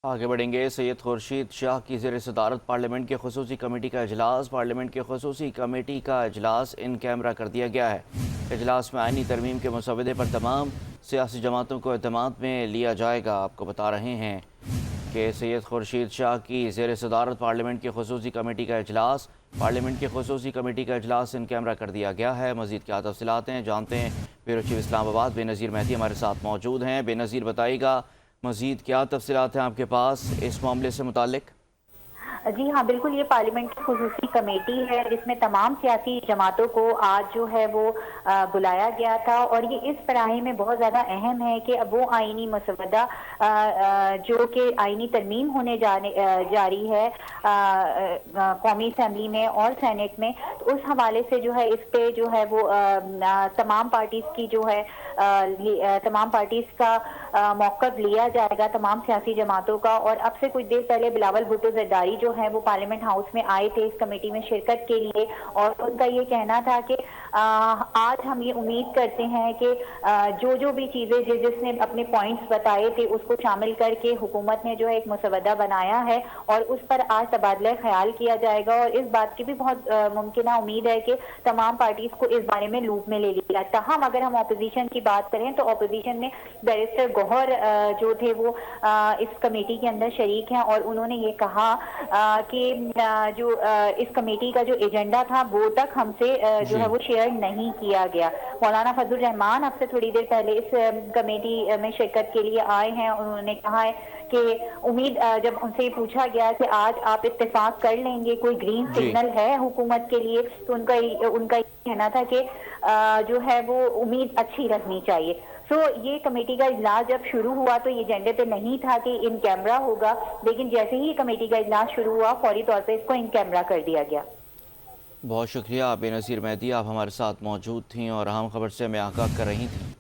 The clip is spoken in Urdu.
آگے بڑھیں گے۔ سید خورشید شاہ کی زیر صدارت پارلیمنٹ کے خصوصی کمیٹی کا اجلاس پارلیمنٹ کے خصوصی کمیٹی کا اجلاس ان کیمرہ کر دیا گیا ہے۔ اجلاس میں آئینی ترمیم کے مسودے پر تمام سیاسی جماعتوں کو اعتماد میں لیا جائے گا۔ آپ کو بتا رہے ہیں کہ سید خورشید شاہ کی زیر صدارت پارلیمنٹ کی خصوصی کمیٹی کا اجلاس پارلیمنٹ کی خصوصی کمیٹی کا اجلاس ان کیمرہ کر دیا گیا ہے۔ مزید کیا تفصیلات ہیں جانتے ہیں۔ بیورو چیف اسلام آباد بے نظیر مہدی ہمارے ساتھ موجود ہیں۔ بے نظیر بتائیے گا مزید کیا تفصیلات ہیں آپ کے پاس اس معاملے سے متعلق؟ جی ہاں بالکل، یہ پارلیمنٹ کی خصوصی کمیٹی ہے جس میں تمام سیاسی جماعتوں کو آج جو ہے وہ بلایا گیا تھا، اور یہ اس پڑھائی میں بہت زیادہ اہم ہے کہ اب وہ آئینی مسودہ جو کہ آئینی ترمیم ہونے جاری ہے قومی اسمبلی میں اور سینٹ میں، تو اس حوالے سے جو ہے اس پہ جو ہے وہ تمام پارٹیز کی جو ہے تمام پارٹیز کا موقف لیا جائے گا، تمام سیاسی جماعتوں کا۔ اور اب سے کچھ دیر پہلے بلاول بھٹو زرداری جو ہے وہ پارلیمنٹ ہاؤس میں آئے تھے اس کمیٹی میں شرکت کے لیے، اور ان کا یہ کہنا تھا کہ آج ہم یہ امید کرتے ہیں کہ جو بھی چیزیں جس نے اپنے پوائنٹس بتائے تھے اس کو شامل کر کے حکومت نے جو ہے ایک مسودہ بنایا ہے، اور اس پر آج تبادلہ خیال کیا جائے گا، اور اس بات کی بھی بہت ممکنہ امید ہے کہ تمام پارٹیز کو اس بارے میں لوپ میں لے لیا جائے۔ تاہم اگر ہم اپوزیشن کی بات کریں تو اپوزیشن میں بیرسٹر گوہر جو تھے وہ اس کمیٹی کے اندر شریک ہیں، اور انہوں نے یہ کہا کہ جو اس کمیٹی کا جو ایجنڈا تھا وہ تک ہم سے جو ہے وہ شیئر نہیں کیا گیا۔ مولانا فضل الرحمان اب سے تھوڑی دیر پہلے اس کمیٹی میں شرکت کے لیے آئے ہیں، انہوں نے کہا ہے کہ امید جب ان سے یہ پوچھا گیا کہ آج آپ اتفاق کر لیں گے، کوئی گرین سگنل ہے حکومت کے لیے، تو ان کا یہ کہنا تھا کہ جو ہے وہ امید اچھی رکھنی چاہیے۔ یہ کمیٹی کا اجلاس جب شروع ہوا تو یہ ایجنڈے پہ نہیں تھا کہ ان کیمرہ ہوگا، لیکن جیسے ہی کمیٹی کا اجلاس شروع ہوا فوری طور پہ اس کو ان کیمرہ کر دیا گیا۔ بہت شکریہ بے نظیر مہدی، آپ ہمارے ساتھ موجود تھیں اور اہم خبر سے ہمیں آگاہ کر رہی تھیں۔